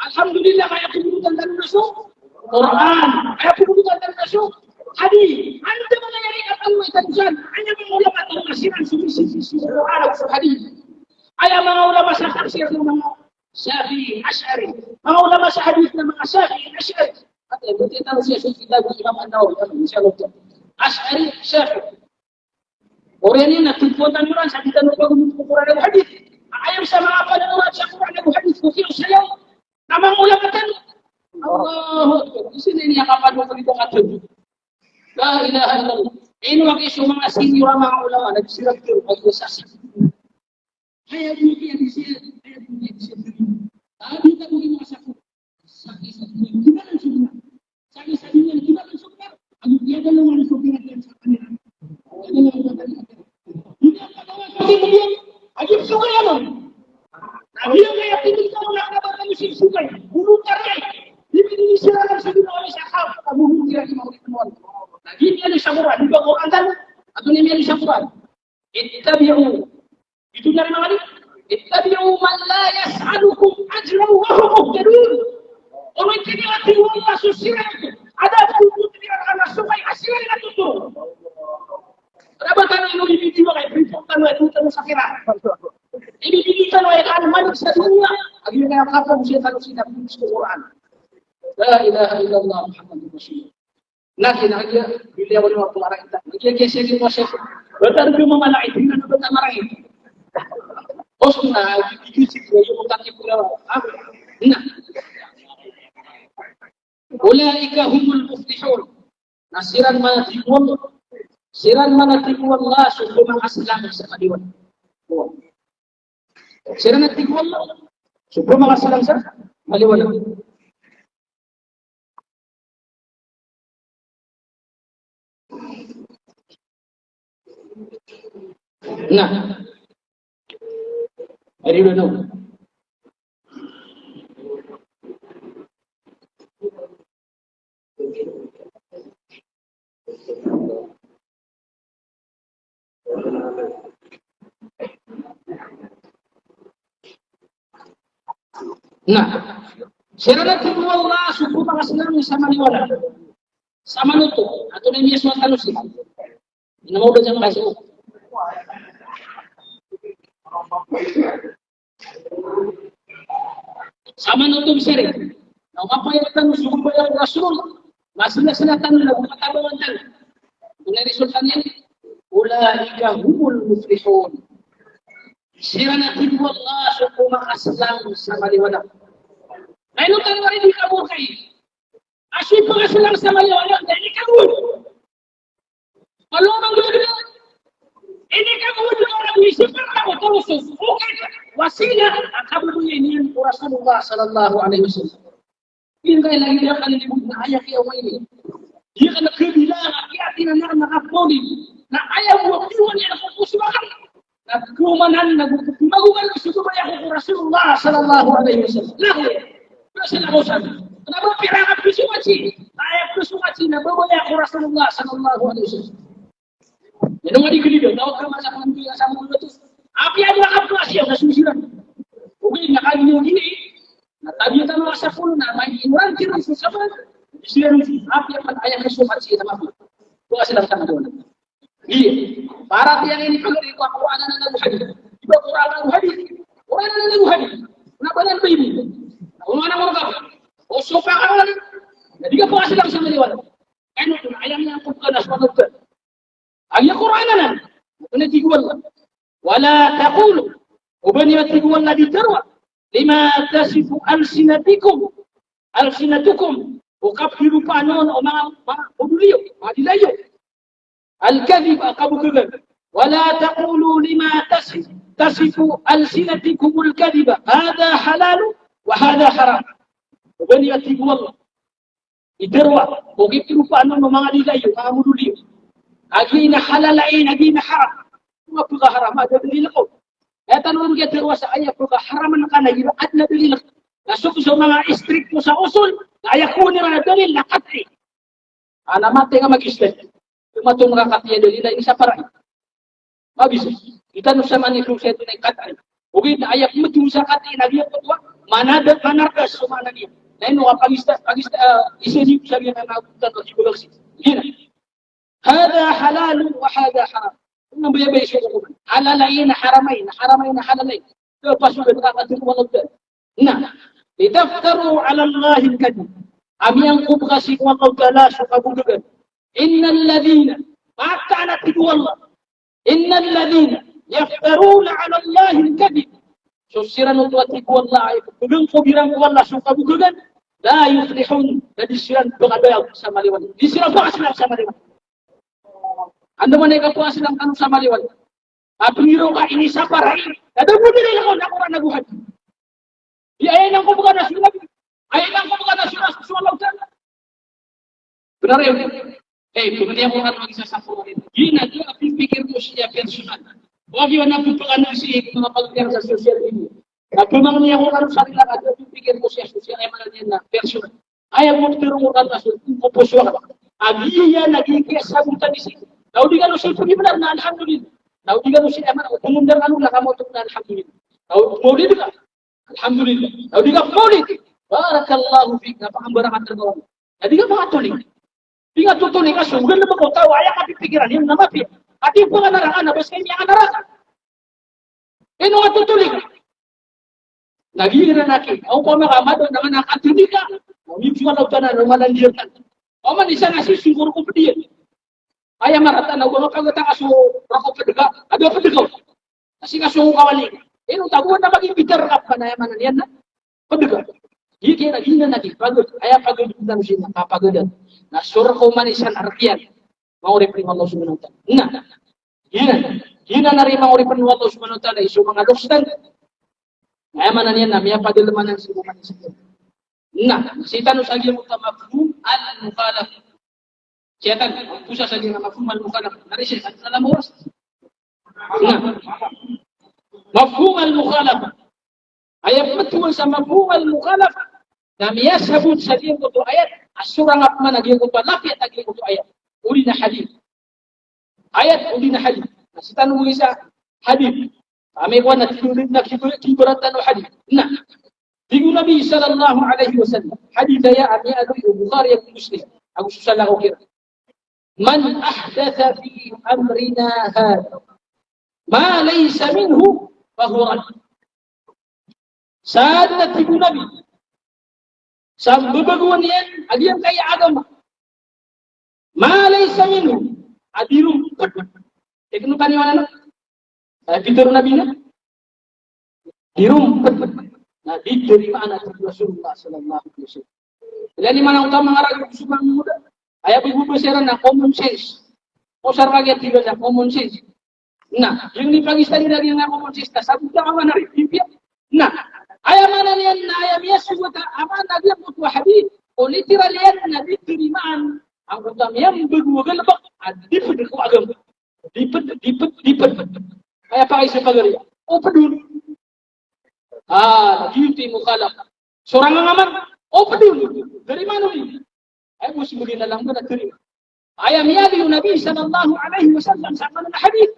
Alhamdulillah kayak kebutuhan dan masuk Quran, kayak kebutuhan dan masuk hadis. Anda mengenai apa yang hanya mengulama tafsiran sisi Quran atau hadis. Ayah mengulama tafsir nama Syafi'i Asy'ari, mengulama hadis nama Syafi'i Asy'ari. Atau betul tahu saya kita Imam An-Nawawi insyaallah. Asy'ari Syafi'i. Orang ini nak tujuan orang saya kita nak untuk Quran dan hadis. Ayah bisa mengapa dan orang Quran dan hadis khusus saya. Nama ulama kan Allahu Akbar. Di sini ni yang apa dua kali kata. La ilaha illallah. Ini waktu semua asing ulama dan sirat tu bagi saksi. Saya mungkin di sini, saya mungkin di sini. Tapi kita mungkin masaku. Sakit-sakit. Gimana semua? Sakit-sakitnya gimana semua? Aku dia ada lawan sopir dan sakitnya. Ada lawan tadi. Dia ada lawan sopir dia. Ajib suka ya bang. Nabi yang kayak ini kalau nak dapat musik suka. Bulu tarik. Di Indonesia kan sudah oleh syahab. Abu Hurairah di Makkah teman. Lagi dia ada syaburan di bawah antan atau ni dia ada syaburan. Ittabi'u. Itu dari mana ni? Ittabi'u man la yas'alukum ajran wa hum muhtadun. Orang kini hati Allah susirah itu. Ada putri anak sungai asirah dengan tutur. Kenapa kan ini bibit juga kayak beriputan itu terus akhirnya. Ini bibitan oleh kan manusia dunia. Akhirnya apa usia kalau tidak menulis Quran. La ilaha illallah Muhammadur Rasulullah. Nah kita aja bila awal waktu marah kita. Kita kisah kita masih. Betul cuma malah itu kan betul marah itu. Oh sudah dikisi dia bukan pula. Nah. Ulaika humul muflihun. Nasiran mana timun. Siran mana timun Allah sebelum aslam sama diwan. Siran timun Allah sebelum aslam sama diwan. Nah, hari dulu. Nah, syarat Allah subhanahu wa ta'ala sama liwala. Sama nuto atau nemi semua kanusi. Ini mau udah jam masuk. Sama nuto bisa rin. Nah, apa yang kita suruh bayar Rasul? Masih selatan lagu katabangan dan. Mulai resultannya ulaika humul muflihun. Syarat Allah subhanahu wa ta'ala sama liwala. Nah, itu kan orang dikabur kai. Asyik pengaslang sama liwala jadi kabur. Kalau orang gila ini kabur juga orang misi pernah terus bukan wasilah kabur ini Rasulullah sallallahu alaihi wasallam. Ini kaya lagi dia kan disebut ayat yang ini. Dia kan kebilang ayatin anak nakapodi. Na ayat buat tuan yang fokus makan. Na kumanan na magugal susu bayar Rasulullah sallallahu alaihi wasallam. Lah, kenapa pirangan pisuaci? Ayat pisuaci na bayar Rasulullah sallallahu alaihi wasallam. Jadi mau digelidah, tahu kan masa nanti sama itu. Apa yang akan kasih ya susiran. Oke, nak kali gini. Nah, tadi kita merasa full nama Imran kira sama. Siapa yang ayat pisuaci nama apa? Itu kasih dalam sama tuan. Iya, para tiang ini kalau di Quran dan hadis. Di Quran dan hadis. Quran dan hadis. Kenapa dan bayi? Mana mau kau? Oh, sofa kan? Jadi apa kasih dalam sama dia? Kan ayatnya aku bukan asal ayat Qur'anan ini dijual wala taqulu ubani matijual ladhi tarwa lima tasifu alsinatukum ukabhiru panon o mga uduliyo madilayo al-kadhib akabukugan wala taqulu lima tasifu alsinatikum al-kadhiba hadha halalu wa hadha haram ubani matijual itarwa ukabhiru panon o mga dilayo mga uduliyo agina halalain agina haram ma buga haram ada dalil ko etan mo get terwasa aya buga haraman kana ira adna dalil nasuk sa mga strict mo sa usul aya ko ni ra dalil nakati ana mate nga mag-islam tumatong mga katiya dalil isa para mabis kita no sa man ni kung seto na katay Ugin ayak metu sakati lagi apa tua? Manardas semana dia. Lain wa Pakistan isi sabi na nabutan di bulak si. Gina. Hada halal wa hada haram. Nang bayabay siya ko. Halalain haramain halalain. Lepas sudah berkata wallahu ta'ala. Nah, litaftaru 'ala Allah al-kadhib. Ami yang kubkasi wallahu ta'ala sukabudugan. Innal ladhina ma'ta'ana tibu Allah. Innal ladhina yaftaruna 'ala Allah al-kadhib. Susiran untuk tibu Allah bugang ko birang wallah sukabudugan la yuflihun. Jadi siran pengadaya sama liwan. Disiran pasal sama liwan. Anda maneka puasa dalam kanu sama liwan. Apiro ka ini saparai. Ada budi na ko nakuha naguhan. Di ayan ko bukan nasunod. Ayan ko bukan nasunod sallallahu ta'ala. Benar ya? Kemudian mo kan magsasapurin. Gina dia pikir mo siya personal. Wag yun ang pupukan si mga pagkakang sa social media. Kapag niya ko kan sa kanila at pikir mo siya social media na personal. Ayaw mo tiro mo kan nasunod ko po siya. Agiya nagkikisabutan ni siya. Daw di gano siya benar na alhamdulillah. Daw di gano siya man umundar anu la kamo to na alhamdulillah. Daw maulid ka. Alhamdulillah. Daw di ka maulid. Barakallahu fik. Napakambarakan tergawa. Jadi ka mga tuloy. Tinga tutuloy ka sugal na ko tawa ay ka pipikiran yung namapi. Ati po nga naraka na bas kanya ka naraka. Ino nga tutuloy ka. Nagigiran natin. Ako pa makamado na nakatuloy ka. Yung mga tanan na malandiran. O man isa na si siguro ko pa diyan. Ay marata na mga kagata kaso rako padaga. Ado padaga. Kasi kaso kawali. Ino taguan na mag-imbitar ka pa na yaman yan na. Padaga. Di kaya naging na natin. Pagod. Ay pagod na siya nakapagodan. Nasura ko man isang arkiyan. Mauripin Allah subhanahu wa ta'ala. Nah. Gina na rin mauripin Allah subhanahu wa ta'ala. Iso mga luksan. Ay manan yan na. Miya padilmanan sa mga isang. Nah. Sitan usagi mo ka mafhum al-mukhalaf. Siatan. Pusat saja na mafhum al-mukhalaf. Nari siya. Alam mo was? Nah. Mafhum al-mukhalaf. Ayat betul sa mafhum al-mukhalaf. Na miya sabut sa diyang kutu ayat. Asurang apman aging kutu lapit aging kutu ayat. Uli na hadith. Ayat uli na hadith. Sitan mo isa hadith. Kami ko na kiburatan o hadith. Nah. Tigo Nabi sallallahu alaihi wasallam. Hadith ya ami adu Bukhari yang Muslim. Aku susah lah kira. Man ahdatha fi amrina hadha ma laysa minhu fahuwa rad. Saat tigo Nabi sambabaguan yan agiyang kaya agama. Ma laysa minhu adirum put. Tekno kaniwana na. Fitur Nabi na. Dirum put. Nah, diterima anak Rasulullah sallallahu alaihi wasallam. Jadi mana utama ngarang sumbang muda. Ayah ibu besaran na common sense. Osar kaget tiba sa common sense. Nah, yung di Pakistan lagi nga common sense. Sabi ka mana rin pimpia. Nah, ayah mana niyan na ayah miya suwata amana dia butuh hadis. O literal yan na ditirimaan ang utama yan begugalbak at diped ko agam. Diped. Ayah pakai sa pagariya. O peduli. Beauty mukhalaf. Seorang ngaman, peduli. Dari mana ni? Ay mesti begini dalam kena terima. Ayam yabi Nabi sallallahu alaihi wasallam sama dengan hadis.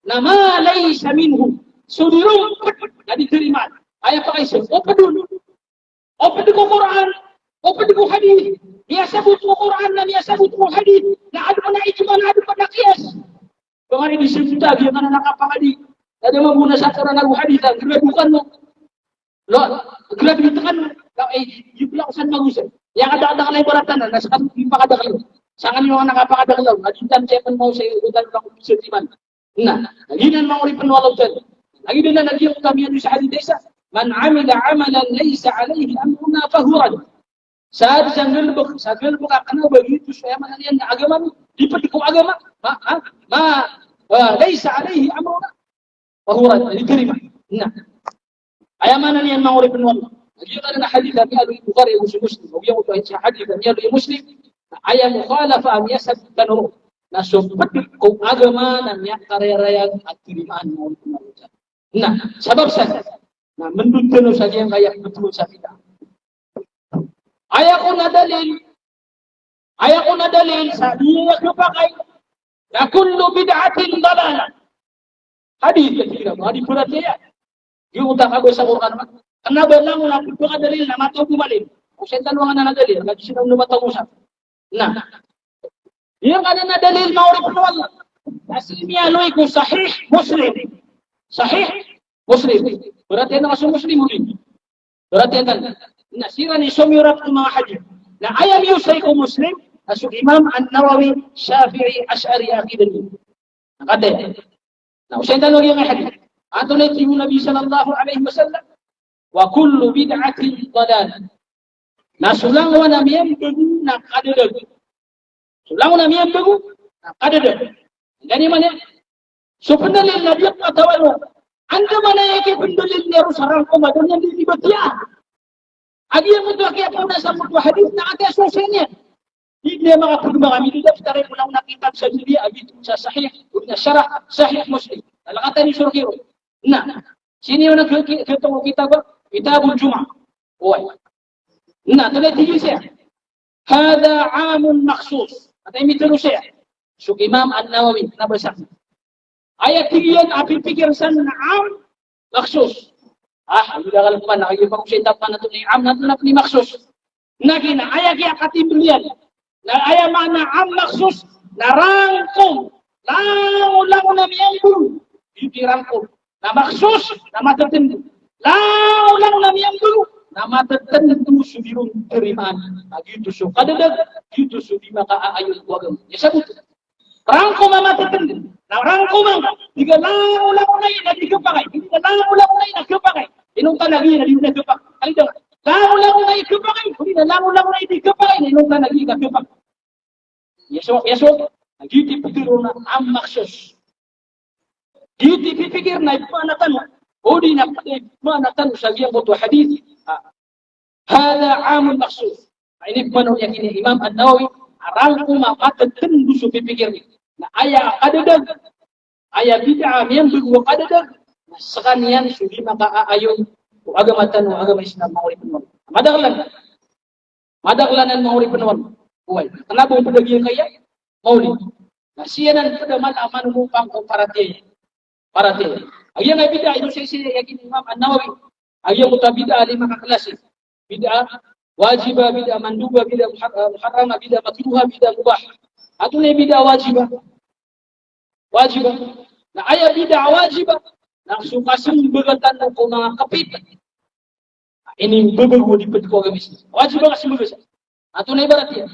Nama laysa minhu. Sudirum jadi terima. Ayat pakai sih. Peduli. Peduli Quran. Peduli hadis. Dia sebut Quran dan dia sebut hadis. Nah ada mana ijma, ada mana qiyas. Kemarin disebut lagi mana nak apa hadis. Ada menggunakan satu orang hadis dan bukan loh, gelap di tekan, jumlah usan bagus. Yang ada kalay baratan na nasa kampipak ada kayo. Sangan yung anak apa ada kayo. Adintan saya pun mau saya udan lang sentiman. Nah, ginan mau ripen walau tan. Lagi din na nagyang kami sa hadith desa. Man amila amalan laysa alayhi amruna fahuwa rad. Saat gelbuk akan begitu saya mana yan agama dipet ko agama. Laysa alayhi amruna fahuwa rad. Diterima. Nah. Ayah mana ni yang mau ripen wallah. Dia ada hadis dari Abu Bukhari yang Muslim. Dia itu hadis dari Abu Muslim. Ayah mukhalafah am yasab tanur. Na sobat ko agama na niya karya-raya at tirimaan mo Allah. Nah, sebab saya. Nah, mendutun saja yang kaya betul sa kita. Ayah ko na dalil sa dia kepakai. Na kullu bid'atin dalalah. Hadis ketiga, hadis berat ya. Giutak ako sa Quran. Kenapa lang na buka dalil na mataw bumalin? Kung sa tanungan na dalil, kasi sila lumataw usap. Nah, yung kana na dalil mauri pa wala. Kasi niya loy ko sahih Muslim. Sahih Muslim. Berarti na kaso Muslim rin. Berarti na nasira ni sumirat ng mga hadith. Na ayam yusay ko Muslim, asuk Imam An-Nawawi, Syafi'i, Ash'ari, akidah ni. Nakade. Nah, usay tanong yung hadith. Ato na ito yung Nabi sallallahu alaihi wasallam. Wa kullu bid'atin dalal. Nasulang wa na miyam bagu na kadadag. Sulang na miyam bagu na kadadag. Gani man yan. So pendalil na diyak katawal. Anda mana yake pendalil niya sarang ko madon yan di batia. Agi yang mutu kaya po na sa mutu hadith na ate asosenya. Hindi mga pagmama kami dito tare mo lang nakita sa dili agi sa sahih na syarah sahih Muslim. Alakatan ni Surkiro. Nah, sini yung nagkitong kitab, kitabul Jum'ah. Uy. Nah, tuloy tigil siya. Hada amun maksus. At ay mituro siya. So, Imam An-Nawawi, nabasa. Ayat tigilan, apil-pikir sa na am maksus. Ang bilangal ko man, nakikipag ko siya tapan na ito ni am na ito ni maksus. Nagina, ayat kaya katibilian. Na ayat mana am maksus, narangkong, lang na miyang bulu. Itirangkong. Na maksus, na matatendu. Lang na miyang bulu. Na matatendu subirong terimaan. Gitu so kadadag, gitu so di makaayos wagam. Ya sabut. Rangko mamatetendu. Na rangko man, diga lang na yun na digapakay. Diga lang na yun na digapakay. Inunta lagi na di na digapakay. Kalidang, lang na yun digapakay. Diga lang na yun digapakay. Inunta lagi na digapakay. Yaso, gitu pitiro na ang maksus. Gitu pikir na ipanatan o di na ipanatan sa giyang buto hadith. Hada amul maksus. Ini pano yang ini Imam An-Nawawi arang mapatatendu sa pipikir ni. Na aya kadadag, aya bid'ah yang berwa kadadag. Sakanian sudi makaayon o agamatan o agama Islam mauri penuan. Madaglanan mauri penuan. Uy, kenapa pedagi kaya? Mauli. Nah, siyanan pada malaman upang komparatif. Paratil. Ayang ay bid'ah ito siya yakin Imam An-Nawawi. Ayang uta bid'ah 5 kelas. Bid'ah wajibah, bid'ah mandubah, bid'ah muharramah, bid'ah makruhah, bid'ah mubah. Ato na bid'ah wajibah. Wajibah. Na aya bid'ah wajibah. Na sukasang bagatan ng mga kapit. Ini babago di pati ko agamis. Wajibah kasi magasa. Ato na ibarat yan.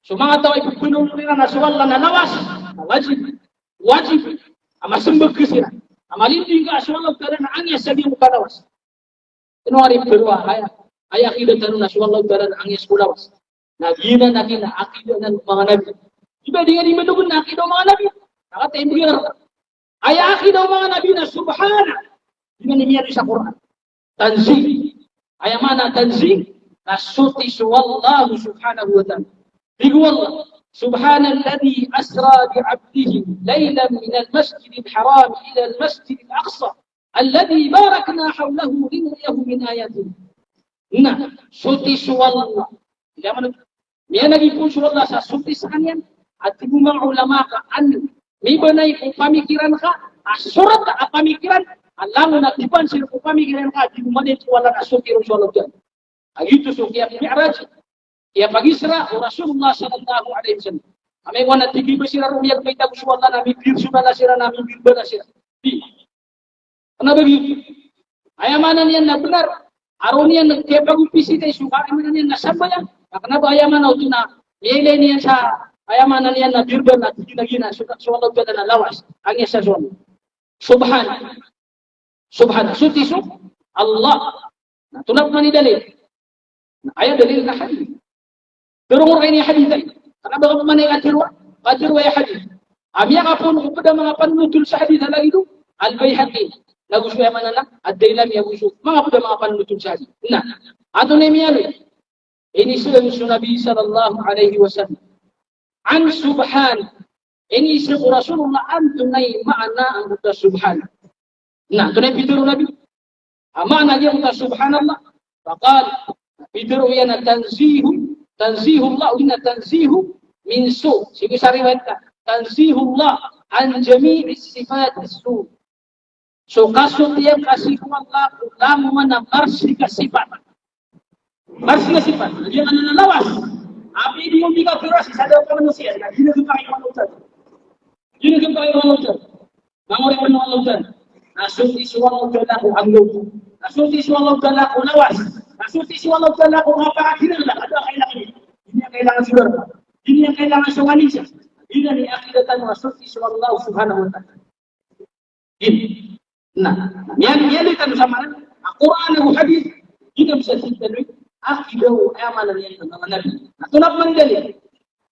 So mga tao ay pagpunong nila na suwala na lawas. Wajib. Wajib. Ama sembag kesira. Ama lindung ka aswallahu ta'ala na angyas sa diyong kalawas. Ito nga rin berwa. Ay akidah tanong na aswallahu ta'ala na angyas kulawas. Nagina na akidah ng mga nabi. Iba di nga di madugon na akidah mga nabi. Nakatay mo yun. Ay akidah mga nabi na subhana. Di nga nimiyari sa Quran. Tanzih. Ay mana tanzih. Nasuti suwallahu subhanahu wa ta'ala. Digo Allah. سبحان الذي أسرى بعبده ليلا من المسجد الحرام إلى المسجد الأقصى الذي باركنا حوله لنريه من آياته. Nah, suti suwallah. Zaman niya nagipun suwallah sa suti saan at mga ulama ka may banay kung pamikiran ka surat ka pamikiran alam mo na tipan sila kung pamikiran ka di mo manit wala na suti suwallah dyan. Ang ito suti at mi'raj. Ya pag-Isra o Rasulullah sallallahu alaihi wasallam. Amay wana tigi ba sila rumiyag may tago suwala namin birsuda na sila namin birba na sila. Di. Ano ba yun? Ayamanan yan na benar. Araw niyan nagkepag-upisi tayo suka. Ayamanan yan na sabayan. Kenapa ayaman ito na miyay niyan sa ayamanan yan na birba na ginagina. Suwala ka na lawas. Ang isa suwala. Subhan. Suti su. Allah. Natulak man ni dalil. Ayaw dalil na hadith. Pero kung kayo ni hadith ay, kanaba ka pamanay katirwa ya hadith. Amya ka po nung pada mga panutul sa hadith halagi ito, al-Bayhaqi, nagusto yaman na lang, ad-Dailami yagusto, mga pada mga panutul sa hadith. Na, ato na miyalo, inisun sa Nabi sallallahu alaihi wasallam, an subhan, inisun Rasulullah an tunay maana ang buta subhan. Na, tunay pituro Nabi, maana niya buta subhanallah, faqal, pituro yan na tanzihullah ina tanzihu min su. Sige sa riwayat ka. Tanzihullah an jami'i sifat su. So kaso dia kasih Allah kamu mana marsi kasifat. Marsi kasifat. Dia kan lawas. Api dia juga kerasi sadar manusia. Dia juga pakai manusia. Dia juga pakai manusia. Mangori manusia. Nasuti suwang ko anglo. Nasuti suwang ko lawas. Nasuti suwang ko apa akhiran lah. Ada kailangan ini. Ini yang kailangan saudara. Ini yang kailangan sewanita. Ini ni akidatan nasuti suwang Allah subhanahu wa ta'ala. Ini. Nah, yang kan sama Al-Quran dan hadis kita bisa diteliti akidah amalan yang dengan Nabi. Nah, kenapa mendalil?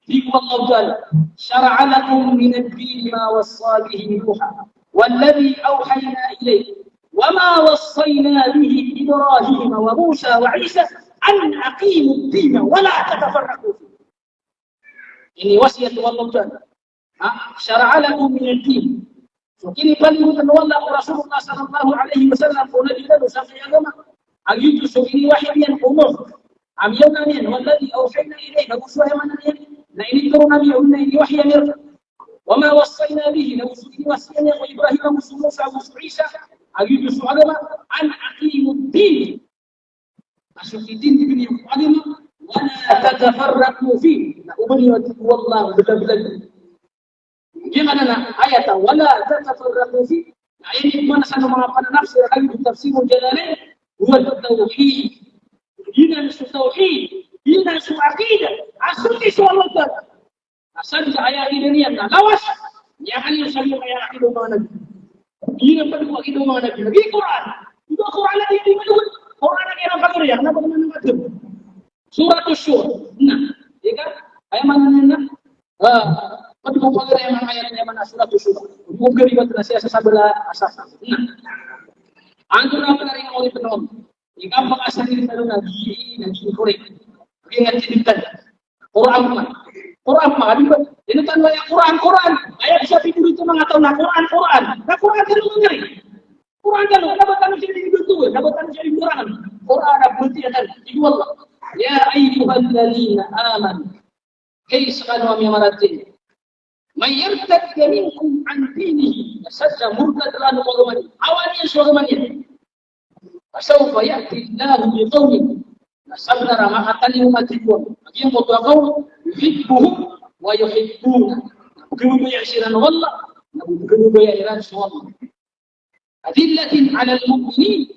Di Allah Taala syara'a lakum min ad-din ma wassa bihi Nuha والذي أوحينا إليه وما وصينا به إبراهيم وموسى وعيسى أن أقيموا الدين ولا تتفرقوا فيه. Ini wasiat Allah Taala. Syara'a lakum min ad-din. So kini kalimat Allah Rasulullah sallallahu alaihi wasallam pun ada sampai agama. Agitu so ini wahid yang umum. Amiyana ni walladhi awhayna ilayka uswahana ni. Na ini turun nabi unna ini wahya mir. Wama wassayna bihi law sudi wasiyana wa Ibrahim Musa wa Isa. Agitu so agama an aqimud din. Asuki din dibini agama wala tatafarraqu fi. Na ubani wallahu betul-betul. Gimana ayat wala tatafarraqu fi. Ini mana sana mga pananafsir lagi di tafsir Jalalain huwa tauhid. Ini tauhid, ini aqidah. Asli soal Allah. Asal ayat ini yang lawas yang hanya saling ayat itu mana. Ini perlu akidah mana lagi. Lagi Quran. Itu Quran lagi di mana? Quran yang apa kira? Kenapa mana macam? Surah Asy-Syura. Nah, ya kan? Ayat mana? Pati mo pala yung mga ayat niya surat Asy-Syura. Huwag garibat na siya sa sabala asasa. Ando na pala rin ang ulit na ikaw makasanin na rin naging korek. Naging nagtinigtan. Quran man. Quran man. Dinutan mo yung Quran. Ayat siya pinuro ito mga tao na Quran. Na Quran ka rin mga rin. Quran ka rin. Nabatan siya rin ito. Nabatan siya rin Quran. Quran na berhenti ya kan. Ibu Allah. Ya ayyuhalladzina amanu. Hey sekarang kami maratin. Man yartad minkum an dinihi sajja murtad lan qawmani awani surmani fasawfa ya'ti Allahu bi qawmin nasabna rama'atan umatikun yang mutaqaw yuhibbuhum wa yuhibbuna kumu ya'shiran wallah kumu ya'shiran wallah adillatin 'ala al-mu'minin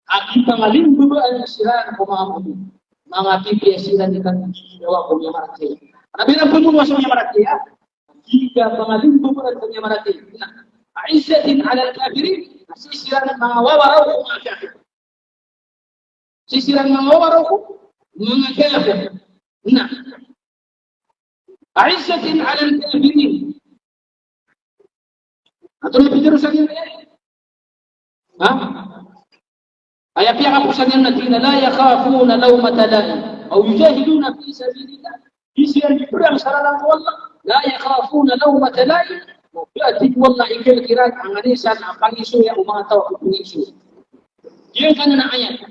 akibangalin bubaan ya'shiran kumamu mga pipiyasiran ikan dawa ko niya maratin. Nabi na po mo sa marati ya. Jika pengadil bukan punya marati. Nah, aizzatin 'ala al-kafirin, sisiran mga wawaraw mga kafir. Sisiran mga wawaraw mga kafir. Nah, aizzatin 'ala al-kafirin. Atau lebih terus lagi ya? Ayat yang apa saja nanti la yakhafuna lawmata laim aw yujahiduna fi sabilillah. Isian perang sarana Allah la yakhafuna lawmata laim berarti wallahi kira-kira anganisan apang isu yang umang tahu apang isu dia kan na ayat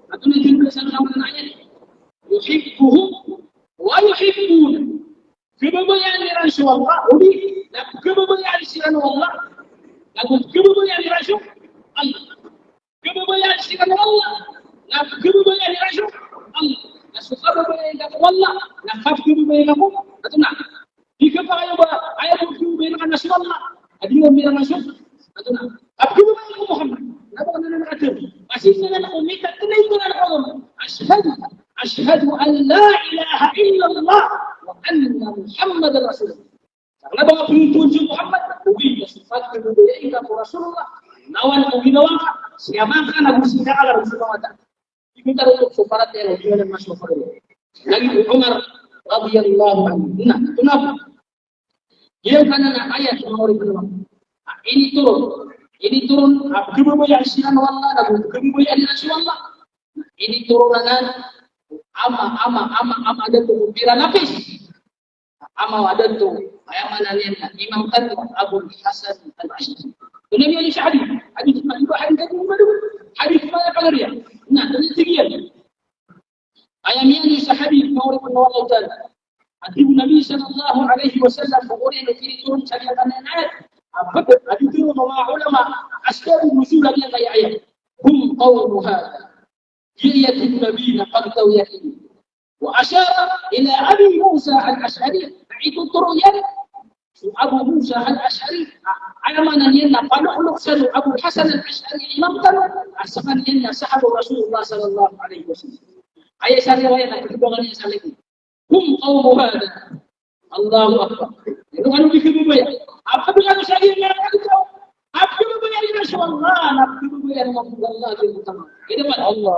atau ni tinggal sana na ayat yuhibbuhum wa yuhibbuna kebebayan ni Rasulullah ubi dan kebebayan siran Allah dan kebebayan ni Rasul Allah kebebayan siran Allah dan kebebayan ni Rasul Allah nasukhaba bayan ka wallah nakhafu bayan ako atuna dika pa kayo ba ayaw ko bayan ka nasullah adi mo bilang nasul atuna abdu bayan ko Muhammad nabo na nakatib asisa na ko mita tunay ko na ako ashhadu an la ilaha illa Allah wa anna Muhammadar rasulullah karena bang pinunjuk Muhammad ubi sifat kemudian ka Rasulullah nawan ko ginawa siapa ka nagusida ala Rasulullah kita untuk syafaat yang lebih masuk kepada lagi Umar radhiyallahu anhu. Nah, kenapa? Dia karena ayat yang orang ini turun kemudian sinan wallah dan kemudian Rasulullah. Ini turunan ama ada tu pira lapis. Ama ada tu ayat mana ni Imam Qadhi Abu Hasan Al-Ash'ari. Nabi Ali Syahadi, hadis juga hadis tadi hadis mana kalau dia? Nah, ini sekian. Ayat ini sahabi Umar bin Khattab. Hadis Nabi sallallahu alaihi wasallam berkata kiri turun syariat ayat. Apa hadis itu ulama asbab nuzulan yang kayak ayat. Hum qawmu hadha. Jiyatun nabiyina qadtaw yakin. Wa asyara ila Abi Musa al-Ash'ari. Itu turunnya Abu Musa al-Ash'ari. Alaman yan na panuklok sa Abu Hasan al-Ash'ari. Imam tanong. Asakan yan na sahabu Rasulullah sallallahu alaihi wasallam. Ayat sa riwayat na katibangan niya sa likod. Hum qawmu hadha. Allahu Akbar. Itu kan bikin ya. Apa dengan saya yang itu? Apa dengan ini Rasulullah? Apa dengan Rasulullah itu utama. Ini kan Allah.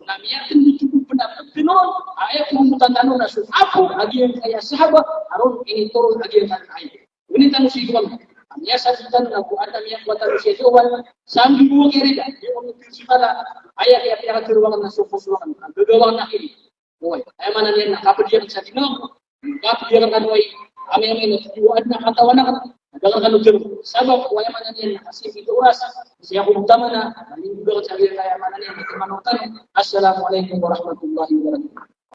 Namanya itu cukup pendapat penon. Ayat kumpulan tanun Rasul. Aku lagi yang kaya sahabat. Harun ini turun lagi yang ayat. Ini tanun si Tuhan. Namanya sahabat aku ada yang buat tanun si Tuhan. Sambil buang kereta. Dia mengutil si pala. Ayat yang pihak teruangan na sufusuangan. Begawangan na ini. Boy, ay mana niyan nakapadiyan sa tinong. Kapadiyan kan way ame tujuan na katawan na dagang kan ujung. Sabab way mana niyan kasi itu oras. Siya kung tama na, nalinggo sa kaya mana niyan matimanutan. Assalamualaikum warahmatullahi wabarakatuh.